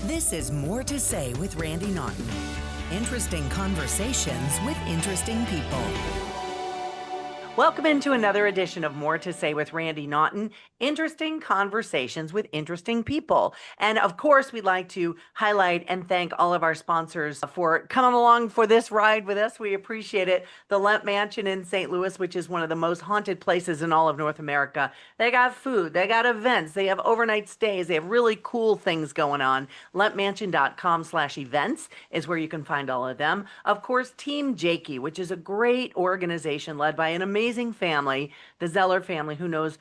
This is More to Say with Randy Naughton. Interesting conversations with interesting people. Welcome into another edition of More to Say with Randy Naughton. Interesting conversations with interesting people. And of course, we'd like to highlight and thank all of our sponsors for coming along for this ride with us. We appreciate it. The Lemp Mansion in St. Louis, which is one of the most haunted places in all of North America. They got food, they got events, they have overnight stays, they have really cool things going on. LempMansion.com/events is where you can find all of them. Of course, Team Jakey, which is a great organization led by an amazing family, the Zeller family, who knows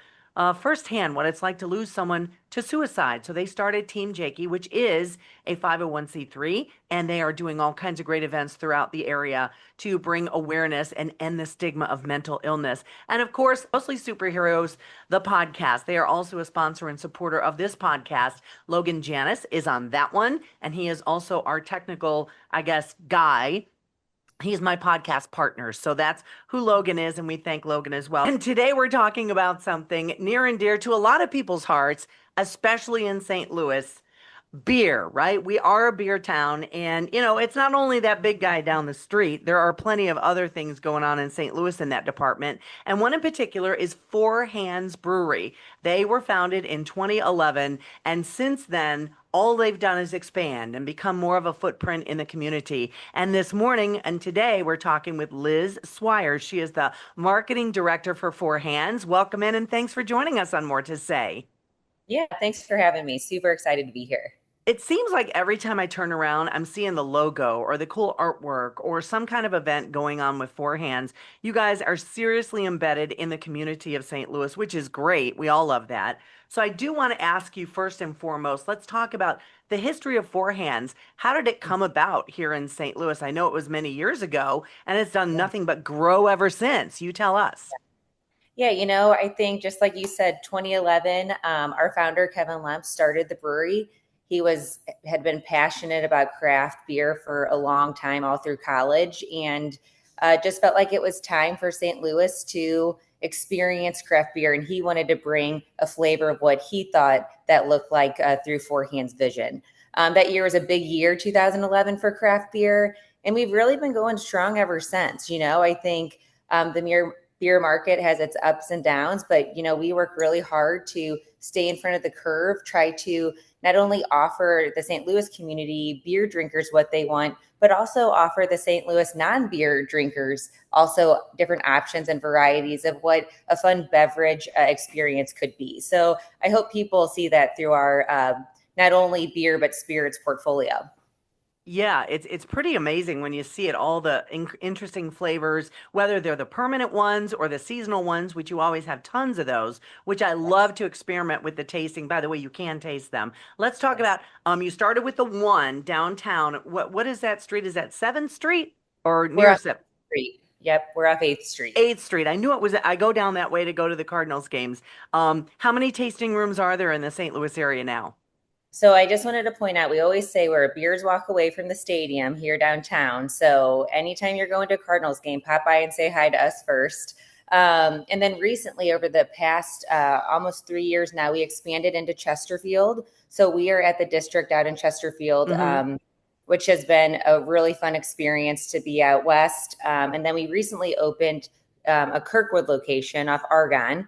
firsthand what it's like to lose someone to suicide. So they started Team Jakey, which is a 501c3, and they are doing all kinds of great events throughout the area to bring awareness and end the stigma of mental illness. And of course, Mostly Superheroes, the podcast. They are also a sponsor and supporter of this podcast. Logan Janis is on that one, and he is also our technical, guy. He's my podcast partner. So that's who Logan is, and we thank Logan as well. And today we're talking about something near and dear to a lot of people's hearts, especially in St. Louis. Beer, right? We are a beer town, and it's not only that big guy down the street. There are plenty of other things going on in St. Louis in that department, and one in particular is Four Hands Brewery. They were founded in 2011, and since then all they've done is expand and become more of a footprint in the community. And this morning and today we're talking with Liz Swyers. She is the marketing director for Four Hands. Welcome in, and thanks for joining us on More to Say. Yeah, thanks for having me. Super excited to be here. It seems like every time I turn around, I'm seeing the logo or the cool artwork or some kind of event going on with Four Hands. You guys are seriously embedded in the community of St. Louis, which is great. We all love that. So I do want to ask you first and foremost, let's talk about the history of Four Hands. How did it come about here in St. Louis? I know it was many years ago, and it's done nothing but grow ever since. You tell us. Yeah, I think just like you said, 2011, our founder, Kevin Lemp, started the brewery. He had been passionate about craft beer for a long time, all through college, and just felt like it was time for St. Louis to experience craft beer. And he wanted to bring a flavor of what he thought that looked like through Four Hands Vision. That year was a big year, 2011, for craft beer. And we've really been going strong ever since. I think the beer market has its ups and downs, but we work really hard to stay in front of the curve, try to not only offer the St. Louis community beer drinkers what they want, but also offer the St. Louis non-beer drinkers also different options and varieties of what a fun beverage experience could be. So I hope people see that through our not only beer but spirits portfolio. Yeah, it's pretty amazing when you see it, all the interesting flavors, whether they're the permanent ones or the seasonal ones, which you always have tons of those, which I love to experiment with the tasting. By the way, you can taste them. Let's talk about, you started with the one downtown. What is that street? Is that 7th Street or near 7th Street? Yep, we're off 8th Street. 8th Street. I knew it was, I go down that way to go to the Cardinals games. How many tasting rooms are there in the St. Louis area now? So I just wanted to point out, we always say we're a beer's walk away from the stadium here downtown. So anytime you're going to a Cardinals game, pop by and say hi to us first. And then recently, over the past almost 3 years now, we expanded into Chesterfield. So we are at the district out in Chesterfield, which has been a really fun experience to be out west. And then we recently opened a Kirkwood location off Argonne.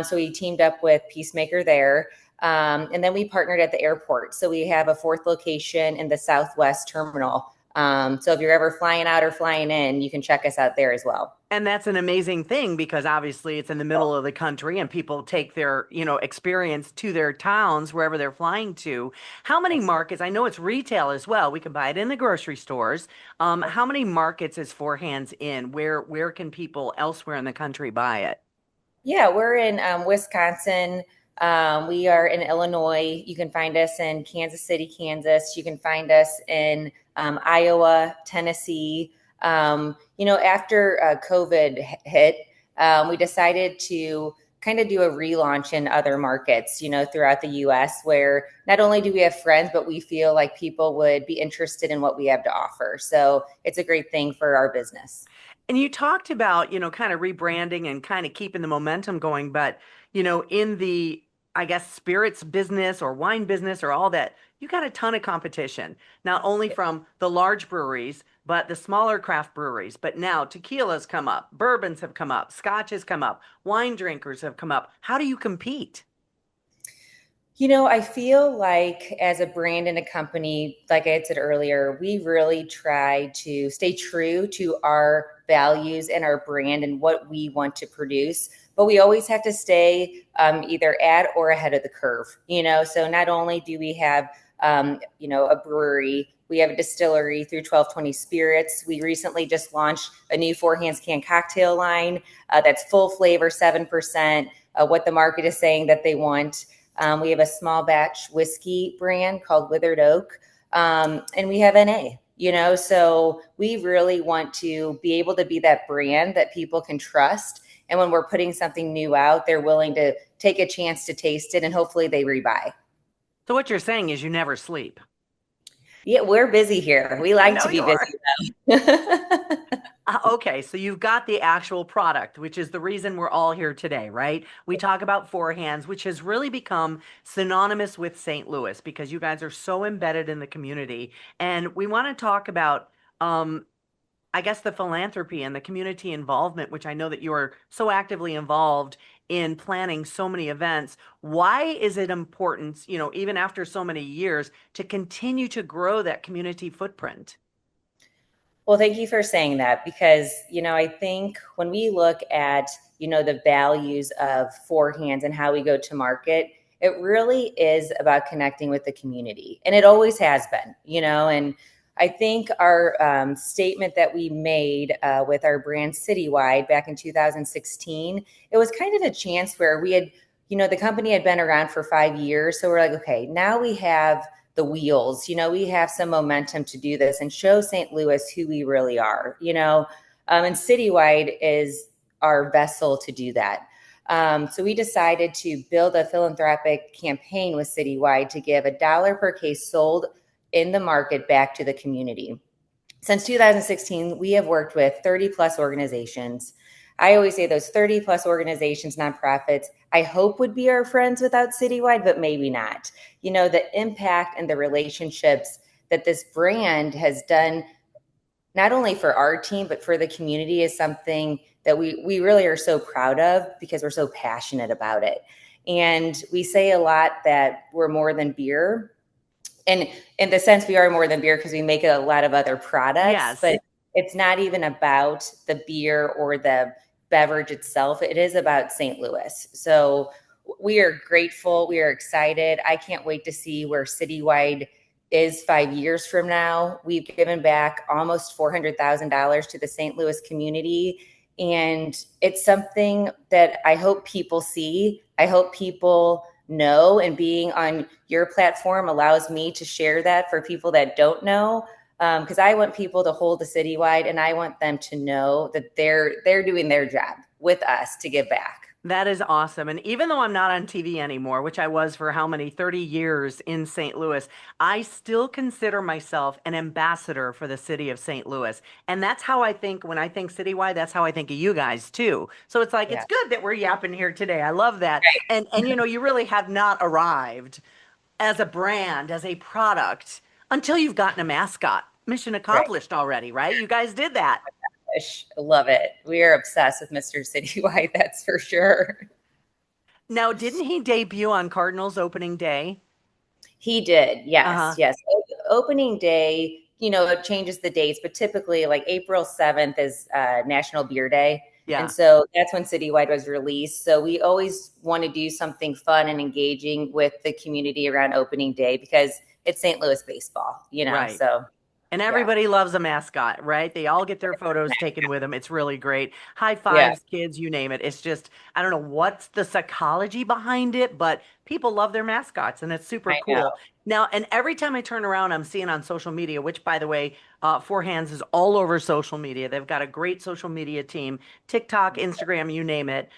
So we teamed up with Peacemaker there. And then we partnered at the airport. So we have a 4th location in the Southwest terminal. So if you're ever flying out or flying in, you can check us out there as well. And that's an amazing thing because obviously it's in the middle of the country and people take their, experience to their towns, wherever they're flying to. How many markets? I know it's retail as well. We can buy it in the grocery stores. How many markets is Four Hands in? Where can people elsewhere in the country buy it? Yeah, we're in Wisconsin. We are in Illinois. You can find us in Kansas City, Kansas. You can find us in Iowa, Tennessee. After COVID hit, we decided to kind of do a relaunch in other markets, throughout the U.S., where not only do we have friends, but we feel like people would be interested in what we have to offer. So it's a great thing for our business. And you talked about, kind of rebranding and kind of keeping the momentum going, but, in the I guess, spirits business or wine business or all that, you got a ton of competition, not only from the large breweries, but the smaller craft breweries. But now tequilas come up, bourbons have come up, scotch has come up, wine drinkers have come up. How do you compete? I feel like as a brand and a company, like I had said earlier, we really try to stay true to our values and our brand and what we want to produce. But we always have to stay either at or ahead of the curve. So not only do we have, a brewery, we have a distillery through 1220 Spirits. We recently just launched a new Four Hands canned cocktail line that's full flavor, 7%, what the market is saying that they want. We have a small batch whiskey brand called Withered Oak, and we have NA. So we really want to be able to be that brand that people can trust. And when we're putting something new out, they're willing to take a chance to taste it and hopefully they rebuy. So what you're saying is you never sleep. Yeah, we're busy here. We I like know to be you are. busy though. Okay, so you've got the actual product, which is the reason we're all here today, right? We talk about Four Hands, which has really become synonymous with St. Louis because you guys are so embedded in the community. And we want to talk about, I guess, the philanthropy and the community involvement, which I know that you are so actively involved in planning so many events. Why is it important, even after so many years, to continue to grow that community footprint? Well, thank you for saying that because, I think when we look at, the values of Four Hands and how we go to market, it really is about connecting with the community. And it always has been. And I think our statement that we made with our brand Citywide back in 2016, it was kind of a chance where we had, the company had been around for 5 years. So we're like, okay, now we have the wheels. We have some momentum to do this and show St. Louis who we really are. And Citywide is our vessel to do that. So we decided to build a philanthropic campaign with Citywide to give $1 per case sold in the market back to the community. Since 2016, we have worked with 30 plus organizations. I always say those 30 plus organizations, nonprofits, I hope would be our friends without Citywide, but maybe not. The impact and the relationships that this brand has done, not only for our team, but for the community is something that we really are so proud of because we're so passionate about it. And we say a lot that we're more than beer. And in the sense we are more than beer because we make a lot of other products, Yes. but it's not even about the beer or the beverage itself. It is about St. Louis. So we are grateful. We are excited. I can't wait to see where Citywide is 5 years from now. We've given back almost $400,000 to the St. Louis community. And it's something that I hope people see. I hope people know, and being on your platform allows me to share that for people that don't know. Because I want people to hold the Citywide, and I want them to know that they're doing their job with us to give back. That is awesome. And even though I'm not on TV anymore, which I was for how many, 30 years in St. Louis, I still consider myself an ambassador for the city of St. Louis. And that's how I think when I think citywide, that's how I think of you guys too. So it's like it's Yeah, good that we're yapping here today. I love that. And you really have not arrived as a brand, as a product until you've gotten a mascot. Mission right. accomplished already, right? You guys did that. I love it. We are obsessed with Mr. Citywide, that's for sure. Now, didn't he debut on Cardinals opening day? He did. Yes, Uh-huh. yes. Opening day, it changes the dates, but typically like April 7th is National Beer Day. And Yeah. so that's when Citywide was released. So we always want to do something fun and engaging with the community around opening day because it's St. Louis baseball. Right. So And yeah. everybody loves a mascot, right? They all get their photos taken with them. It's really great. High Yeah, fives, kids, you name it. It's just, I don't know what's the psychology behind it, but people love their mascots and it's super I know. cool. Now, and every time I turn around, I'm seeing on social media, which by the way, Four Hands is all over social media. They've got a great social media team, TikTok, Instagram, you name it.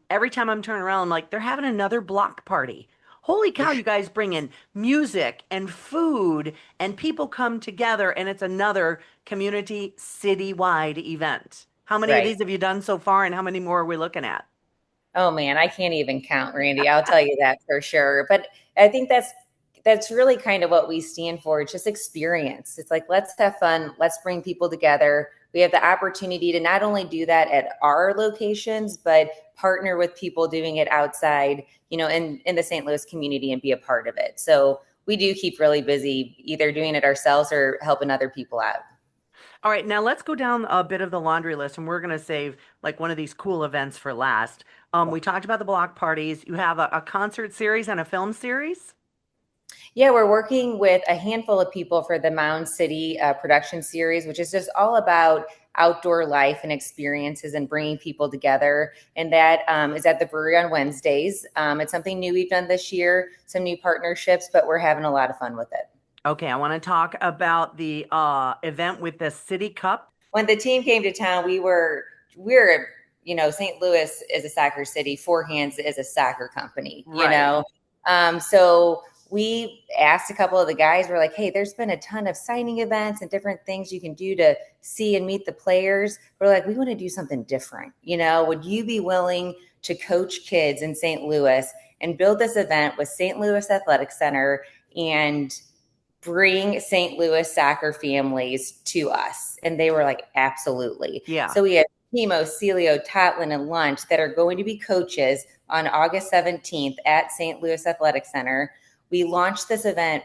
Every time I'm turning around, I'm like, they're having another block party. Holy cow, you guys bring in music and food and people come together and it's another community citywide event. How many of Right. these have you done so far and how many more are we looking at? Oh man, I can't even count, Randy. I'll tell you that for sure. But I think that's really kind of what we stand for. It's just experience. It's like let's have fun, let's bring people together. We have the opportunity to not only do that at our locations, but partner with people doing it outside, in the St. Louis community and be a part of it. So we do keep really busy, either doing it ourselves or helping other people out. All right, now let's go down a bit of the laundry list, and we're going to save like one of these cool events for last. We talked about the block parties. You have a concert series and a film series. Yeah, we're working with a handful of people for the Mound City production series, which is just all about outdoor life and experiences and bringing people together. And that is at the brewery on Wednesdays. It's something new we've done this year, some new partnerships, but we're having a lot of fun with it. Okay, I want to talk about the event with the City Cup. When the team came to town, we're St. Louis is a soccer city. Four Hands is a soccer company. Right. So we asked a couple of the guys. We're like, hey, there's been a ton of signing events and different things you can do to see and meet the players. We're like, we want to do something different. Would you be willing to coach kids in St. Louis and build this event with St. Louis Athletic Center and bring St. Louis soccer families to us? And they were like, absolutely. Yeah. So we have Timo, Celio, Totlin, and Lunch that are going to be coaches on August 17th at St. Louis Athletic Center. We launched this event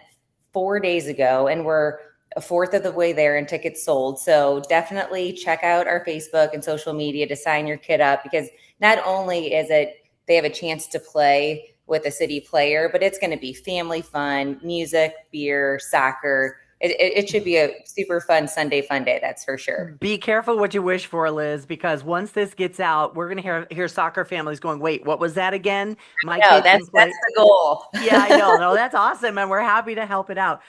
4 days ago, and we're a fourth of the way there and tickets sold. So definitely check out our Facebook and social media to sign your kid up, because not only is it they have a chance to play with a city player, but it's going to be family fun, music, beer, soccer. It should be a super fun Sunday fun day, that's for sure. Be careful what you wish for, Liz, because once this gets out, we're going to hear soccer families going, "Wait, what was that again? My No, kid that's can that's play." the goal. Yeah, I know. No, that's awesome, and we're happy to help it out.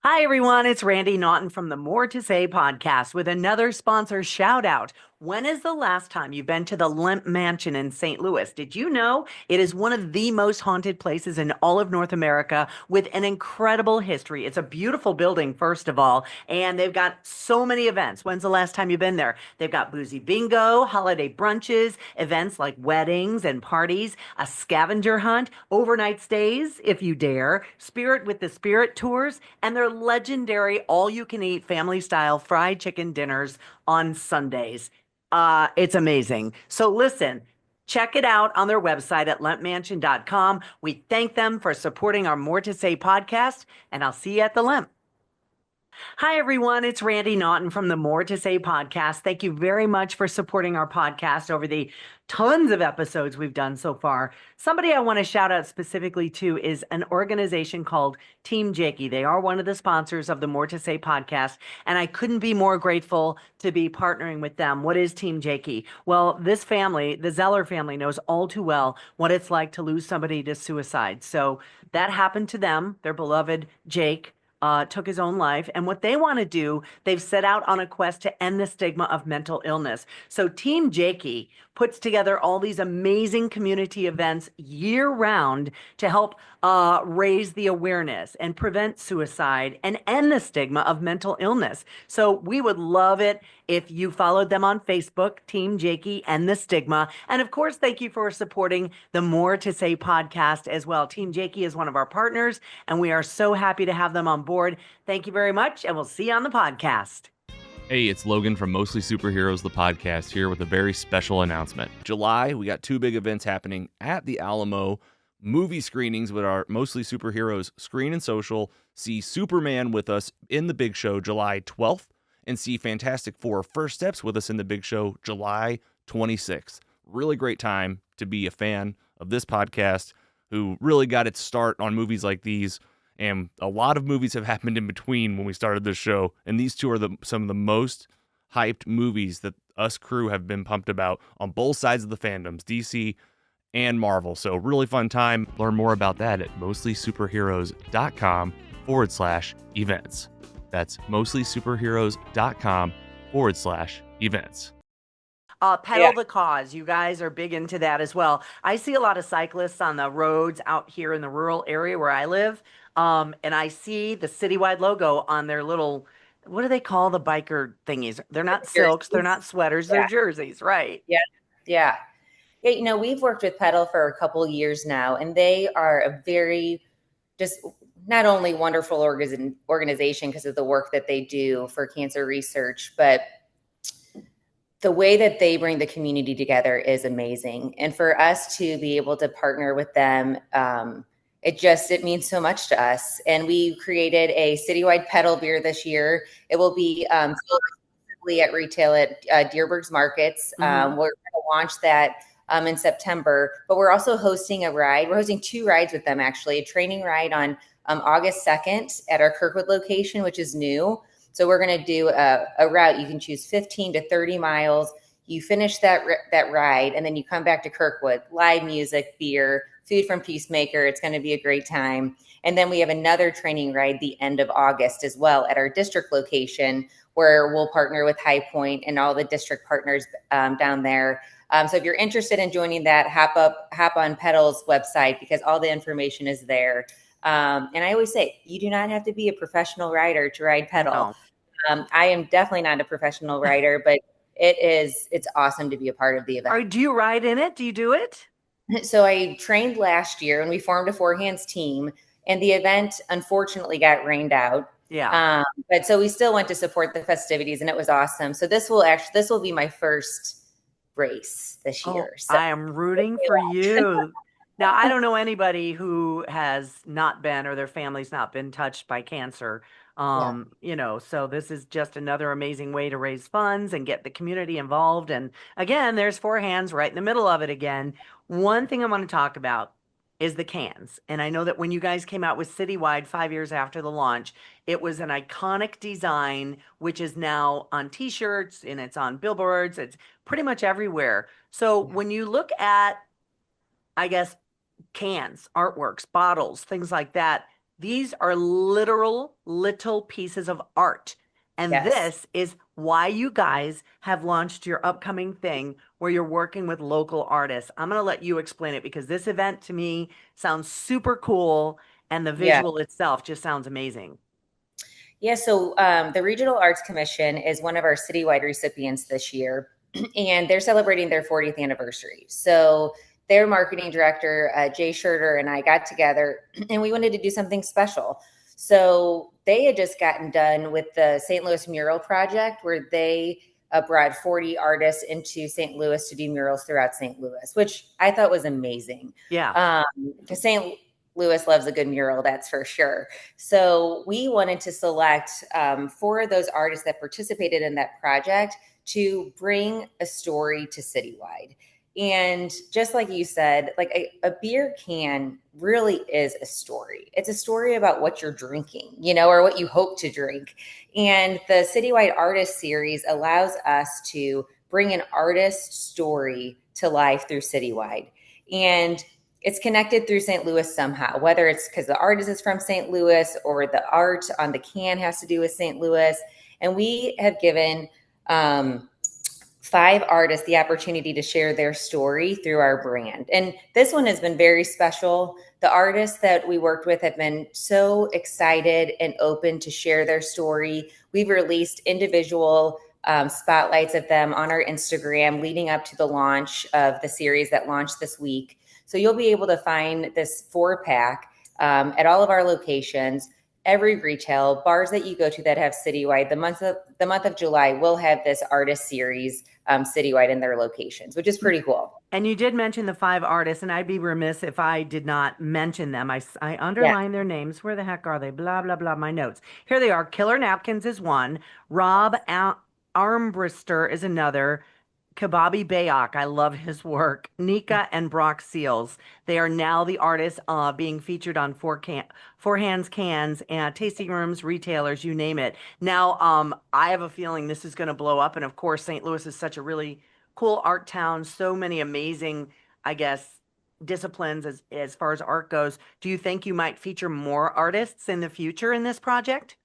Hi, everyone. It's Randy Naughton from the More to Say podcast with another sponsor shout out. When is the last time you've been to the Lemp Mansion in St. Louis? Did you know it is one of the most haunted places in all of North America with an incredible history? It's a beautiful building, first of all, and they've got so many events. When's the last time you've been there? They've got boozy bingo, holiday brunches, events like weddings and parties, a scavenger hunt, overnight stays, if you dare, Spirit with the Spirit tours, and their legendary all you can eat family style fried chicken dinners on Sundays. It's amazing. So listen, check it out on their website at lempmansion.com. We thank them for supporting our More to Say podcast, and I'll see you at the Lemp. Hi, everyone. It's Randy Naughton from the More to Say podcast. Thank you very much for supporting our podcast over the tons of episodes we've done so far. Somebody I want to shout out specifically to is an organization called Team Jakey. They are one of the sponsors of the More to Say podcast, and I couldn't be more grateful to be partnering with them. What is Team Jakey? Well, this family, the Zeller family, knows all too well what it's like to lose somebody to suicide. So that happened to them, their beloved Jake. Took his own life. And what they want to do, they've set out on a quest to end the stigma of mental illness. So Team Jakey puts together all these amazing community events year round to help raise the awareness and prevent suicide and end the stigma of mental illness. So we would love it if you followed them on Facebook, Team Jakey and the Stigma. And of course, thank you for supporting the More to Say podcast as well. Team Jakey is one of our partners, and we are so happy to have them on board. Thank you very much, and we'll see you on the podcast. Hey, it's Logan from Mostly Superheroes, the podcast, here with a very special announcement. July, we got two big events happening at the Alamo. Movie screenings with our Mostly Superheroes Screen and Social. See Superman with us in the Big Show July 12th, and see Fantastic Four First Steps with us in the Big Show July 26th. Really great time to be a fan of this podcast, who really got its start on movies like these. And a lot of movies have happened in between when we started this show. And these two are some of the most hyped movies that us crew have been pumped about on both sides of the fandoms, DC and Marvel. So really fun time. Learn more about that at mostlysuperheroes.com/events. That's mostlysuperheroes.com/events. Pedal the cause. You guys are big into that as well. I see a lot of cyclists on the roads out here in the rural area where I live. And I see the citywide logo on their little, what do they call the biker thingies? They're not silks, they're not sweaters, they're Yeah, jerseys, right? yeah, yeah. Yeah, we've worked with Pedal for a couple years now, and they are a very just not only wonderful organization because of the work that they do for cancer research, but the way that they bring the community together is amazing. And for us to be able to partner with them, it means so much to us. And we created a citywide pedal beer this year. It will be sold exclusively at retail at Deerberg's Markets. Hmm. We're going to launch that in September, but we're also hosting a ride. We're hosting 2 rides with them, actually, a training ride on August 2nd at our Kirkwood location, which is new. So we're going to do a route. You can choose 15 to 30 miles. You finish that ride, and then you come back to Kirkwood. Live music, beer, food from Peacemaker. It's going to be a great time. And then we have another training ride the end of August as well at our district location, where we'll partner with High Point and all the district partners down there. So if you're interested in joining that, hop on Pedal's website because all the information is there. And I always say, you do not have to be a professional rider to ride Pedal. No. I am definitely not a professional rider, but it's awesome to be a part of the event. Do you ride in it? Do you do it? So I trained last year and we formed a 4 Hands team, and the event unfortunately got rained out. Yeah. But so we still went to support the festivities, and it was awesome. So this will be my first race this Oh, year. So I am rooting for you. Now, I don't know anybody who has not been or their family's not been touched by cancer. yeah, So this is just another amazing way to raise funds and get the community involved. And again, there's 4 Hands right in the middle of it again. One thing I want to talk about is the cans. And I know that when you guys came out with Citywide 5 years after the launch, it was an iconic design, which is now on t-shirts and it's on billboards. It's pretty much everywhere. So yeah, when you look at, I guess, cans, artworks, bottles, things like that, these are literal little pieces of art. And yes. this is why you guys have launched your upcoming thing where you're working with local artists. I'm going to let you explain it because this event to me sounds super cool and the Yeah. visual itself just sounds amazing. Yeah, so the Regional Arts Commission is one of our citywide recipients this year, and they're celebrating their 40th anniversary. So their marketing director, Jay Schurter, and I got together, and we wanted to do something special. So they had just gotten done with the St. Louis Mural Project, where they brought 40 artists into St. Louis to do murals throughout St. Louis, which I thought was amazing. Yeah. Um, St. Louis loves a good mural, that's for sure. So we wanted to select 4 of those artists that participated in that project to bring a story to Citywide. And just like you said, like a beer can really is a story. It's a story about what you're drinking, or what you hope to drink. And the Citywide Artist Series allows us to bring an artist story to life through Citywide. And it's connected through St. Louis somehow, whether it's because the artist is from St. Louis or the art on the can has to do with St. Louis. And we have given 5 artists the opportunity to share their story through our brand. And this one has been very special. The artists that we worked with have been so excited and open to share their story. We've released individual spotlights of them on our Instagram leading up to the launch of the series that launched this week. So you'll be able to find this 4-pack at all of our locations. Every retail bars that you go to that have Citywide, the month of July will have this artist series Citywide in their locations, which is pretty cool. And you did mention the 5 artists, and I'd be remiss if I did not mention them. I Yeah, underlined their names. Where the heck are they? Blah, blah, blah, my notes. Here they are. Killer Napkins is one. Rob Armbrister is another. Kababi Bayok, I love his work. Nika and Brock Seals. They are now the artists being featured on 4 Hands cans and tasting rooms, retailers, you name it. Now, I have a feeling this is going to blow up. And of course, St. Louis is such a really cool art town. So many amazing, I guess, disciplines as far as art goes. Do you think you might feature more artists in the future in this project?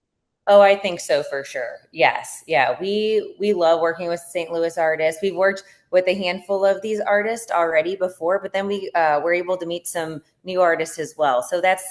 Oh, I think so for sure. Yes. Yeah. We love working with St. Louis artists. We've worked with a handful of these artists already before, but then we were able to meet some new artists as well. So that's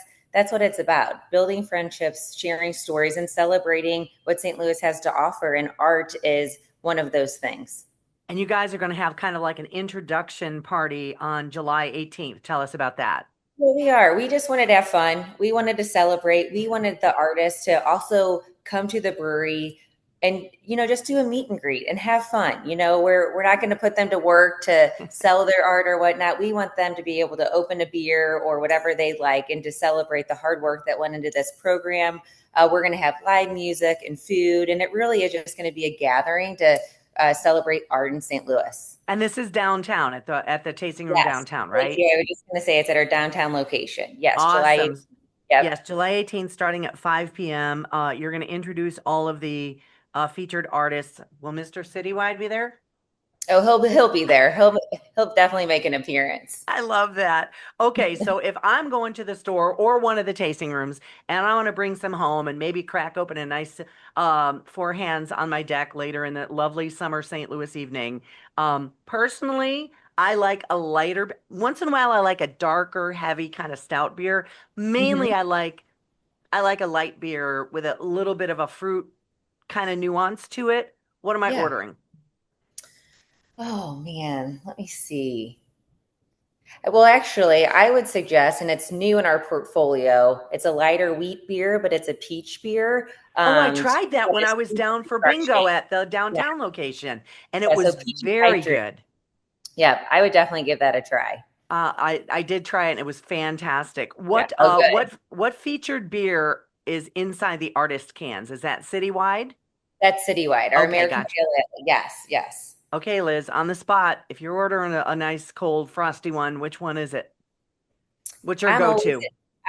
what it's about. Building friendships, sharing stories, and celebrating what St. Louis has to offer. And art is one of those things. And you guys are going to have kind of like an introduction party on July 18th. Tell us about that. Well, we are. We just wanted to have fun. We wanted to celebrate. We wanted the artists to also come to the brewery and, just do a meet and greet and have fun. We're not going to put them to work to sell their art or whatnot. We want them to be able to open a beer or whatever they like and to celebrate the hard work that went into this program. We're going to have live music and food, and it really is just going to be a gathering to celebrate art in St. Louis. And this is downtown at the tasting room Yes. downtown, Thank right? you. I was just going to say it's at our downtown location. Yes, July 8th. Awesome. Yep. Yes, July 18th, starting at 5 p.m. You're going to introduce all of the featured artists. Will Mr. Citywide be there? Oh, he'll be there. He'll definitely make an appearance. I love that. Okay, so if I'm going to the store or one of the tasting rooms and I want to bring some home and maybe crack open a nice four hands on my deck later in the lovely summer St. Louis evening, personally, I like a lighter, once in a while I like a darker, heavy kind of stout beer. Mainly Hmm. I like a light beer with a little bit of a fruit kind of nuance to it. What am I Yeah. ordering? Oh man, let me see. Well, actually, I would suggest, and it's new in our portfolio. It's a lighter wheat beer, but it's a peach beer. Oh, I So tried that when I it's was down for bingo refreshing. at the Yeah, downtown location, and it yeah. So was peach and very citrus. good. Yeah, I would definitely give that a try. I did try it, and it was fantastic. Yeah. What Oh, uh good. what featured beer is inside the artist cans? Is that citywide? That's citywide. Our Okay, American gotcha. Pale Ale. Yes, yes. Okay, Liz, on the spot, if you're ordering a nice cold frosty one, which one is it? What's your I'm always go-to?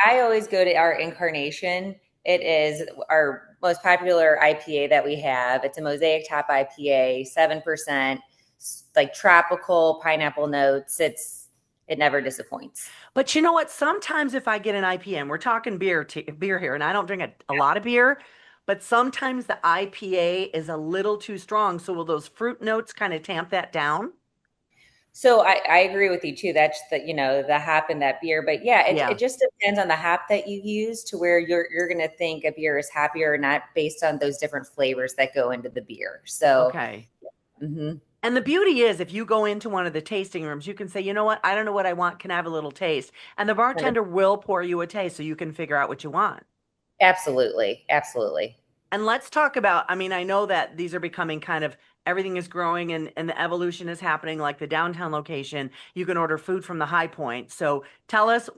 I always go to our Incarnation. It is our most popular IPA that we have. It's a Mosaic Top IPA, 7%, like tropical pineapple notes. It never disappoints. But you know what? Sometimes if I get an IPA, we're talking beer here, and I don't drink a lot of beer, but sometimes the IPA is a little too strong. So will those fruit notes kind of tamp that down? So I agree with you too. That's the hop in that beer. But yeah, it Yeah. just depends on the hop that you use to where you're gonna think a beer is happier or not based on those different flavors that go into the beer. So Okay. mhm. And the beauty is, if you go into one of the tasting rooms, you can say, you know what? I don't know what I want. Can I have a little taste? And the bartender will pour you a taste so you can figure out what you want. Absolutely. Absolutely. And let's talk about, I mean, I know that these are becoming kind of everything is growing and the evolution is happening, like the downtown location. You can order food from the High Point. So tell us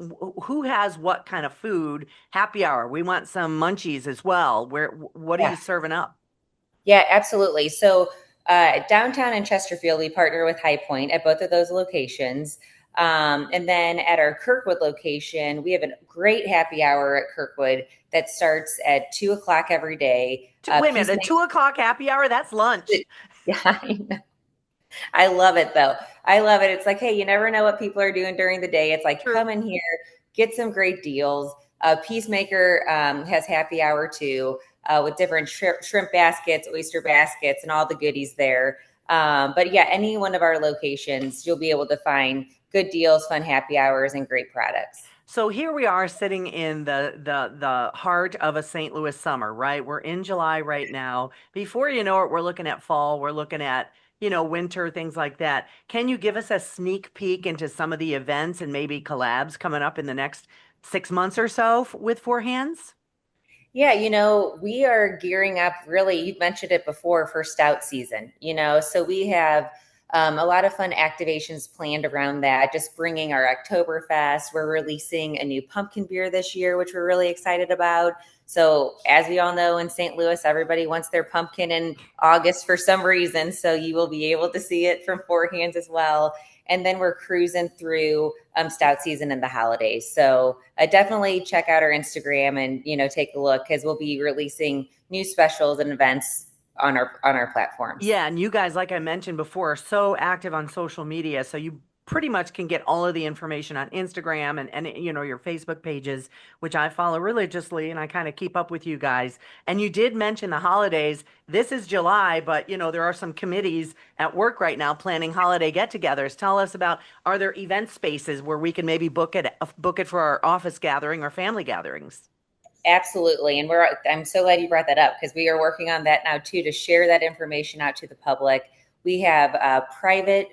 who has what kind of food. Happy hour. We want some munchies as well. What are you Yeah. serving up? Yeah, absolutely. So downtown in Chesterfield, we partner with High Point at both of those locations. And then at our Kirkwood location, we have a great happy hour at Kirkwood that starts at 2 o'clock every day. Wait a minute, a Peacemaker. 2 o'clock happy hour? That's lunch. Yeah, I know. I love it though. I love it. It's like, hey, you never know what people are doing during the day. It's like, True. come in here, get some great deals. Peacemaker has happy hour too, with different shrimp baskets, oyster baskets, and all the goodies there. But yeah, any one of our locations, you'll be able to find good deals, fun happy hours, and great products. So here we are sitting in the heart of a St. Louis summer, right? We're in July right now. Before you know it, we're looking at fall, we're looking at, winter, things like that. Can you give us a sneak peek into some of the events and maybe collabs coming up in the next 6 months or so with Four Hands? Yeah, we are gearing up really, you mentioned it before for stout season, so we have a lot of fun activations planned around that, just bringing our Oktoberfest. We're releasing a new pumpkin beer this year, which we're really excited about. So as we all know in St. Louis, everybody wants their pumpkin in August for some reason. So you will be able to see it from Four Hands as well. And then we're cruising through stout season and the holidays. So definitely check out our Instagram and take a look because we'll be releasing new specials and events on our platforms. Yeah, and you guys, like I mentioned before, are so active on social media, so you pretty much can get all of the information on Instagram and your Facebook pages, which I follow religiously and I kind of keep up with you guys. And you did mention the holidays. This is July, but there are some committees at work right now planning holiday get-togethers. Tell us about, are there event spaces where we can maybe book it for our office gathering or family gatherings? Absolutely. And I'm so glad you brought that up because we are working on that now too to share that information out to the public. We have private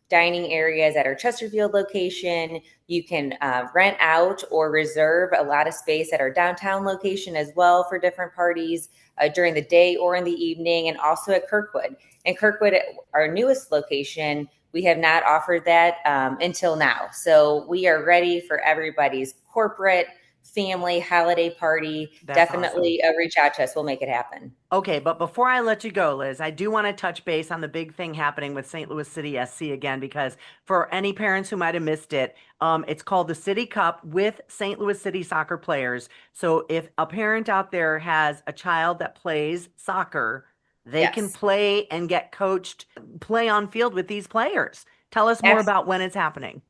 dining areas at our Chesterfield location. You can rent out or reserve a lot of space at our downtown location as well for different parties during the day or in the evening, and also at Kirkwood. And Kirkwood, our newest location, we have not offered that until now. So we are ready for everybody's corporate, family, holiday party. That's Definitely reach out to us. We'll make it happen. Okay, but before I let you go, Liz, I do want to touch base on the big thing happening with St. Louis City SC again, because for any parents who might have missed it, it's called the City Cup with St. Louis City soccer players. So if a parent out there has a child that plays soccer, they can Yes. play and get coached, play on field with these players. Tell us more about when it's happening.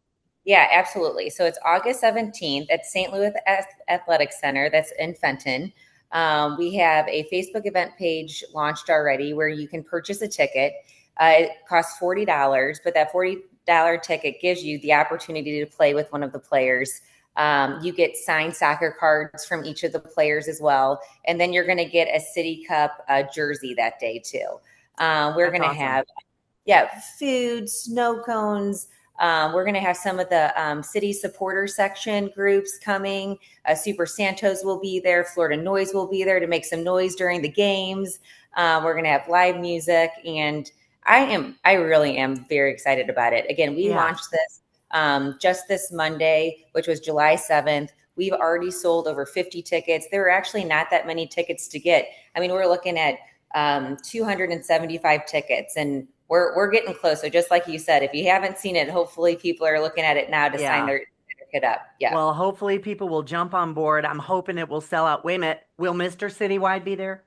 Yeah, absolutely. So it's August 17th at St. Louis Athletic Center. That's in Fenton. We have a Facebook event page launched already where you can purchase a ticket. It costs $40, but that $40 ticket gives you the opportunity to play with one of the players. You get signed soccer cards from each of the players as well. And then you're going to get a City Cup jersey that day too. We're going to have food, snow cones. We're going to have some of the city supporter section groups coming. Super Santos will be there. Florida Noise will be there to make some noise during the games. We're going to have live music, and I really am very excited about it. Again, we launched this just this Monday, which was July 7th. We've already sold over 50 tickets. There are actually not that many tickets to get. I mean, we're looking at 275 tickets, and we're getting close. So just like you said, if you haven't seen it, hopefully people are looking at it now to sign their ticket up. Yeah. Well, hopefully people will jump on board. I'm hoping it will sell out. Wait a minute. Will Mr. Citywide be there?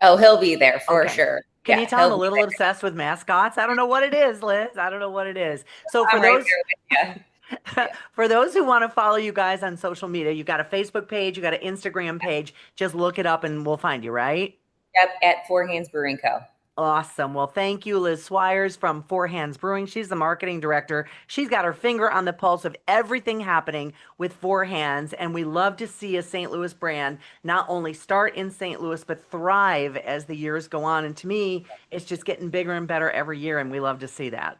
Oh, he'll be there for sure. Can you tell I'm a little obsessed with mascots? I don't know what it is, Liz. I don't know what it is. So for those for those who want to follow you guys on social media, you got a Facebook page, you got an Instagram page. Just look it up and we'll find you, right? Yep, at Hands Brewing Co. Awesome. Well, thank you, Liz Swyers from Hands Brewing. She's the marketing director. She's got her finger on the pulse of everything happening with Hands, and we love to see a St. Louis brand not only start in St. Louis, but thrive as the years go on. And to me, it's just getting bigger and better every year, and we love to see that.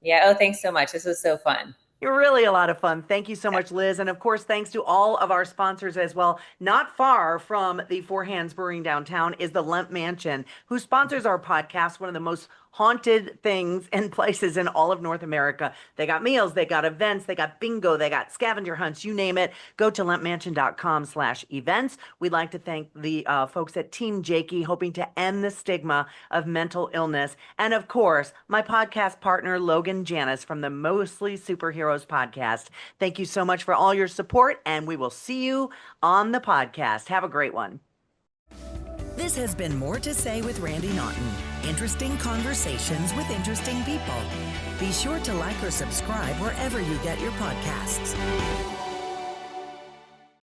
Yeah. Oh, thanks so much. This was so fun. You're really a lot of fun. Thank you so much, Liz. And of course, thanks to all of our sponsors as well. Not far from the Hands Brewing downtown is the Lemp Mansion, who sponsors our podcast, one of the most haunted things and places in all of North America. They got meals, they got events, they got bingo, they got scavenger hunts, you name it. Go to lempmansion.com/events. We'd like to thank the folks at Team Jakey, hoping to end the stigma of mental illness. And of course, my podcast partner, Logan Janis from the Mostly Superheroes podcast. Thank you so much for all your support, and we will see you on the podcast. Have a great one. This has been More to Say with Randy Naughton. Interesting conversations with interesting people. Be sure to like or subscribe wherever you get your podcasts.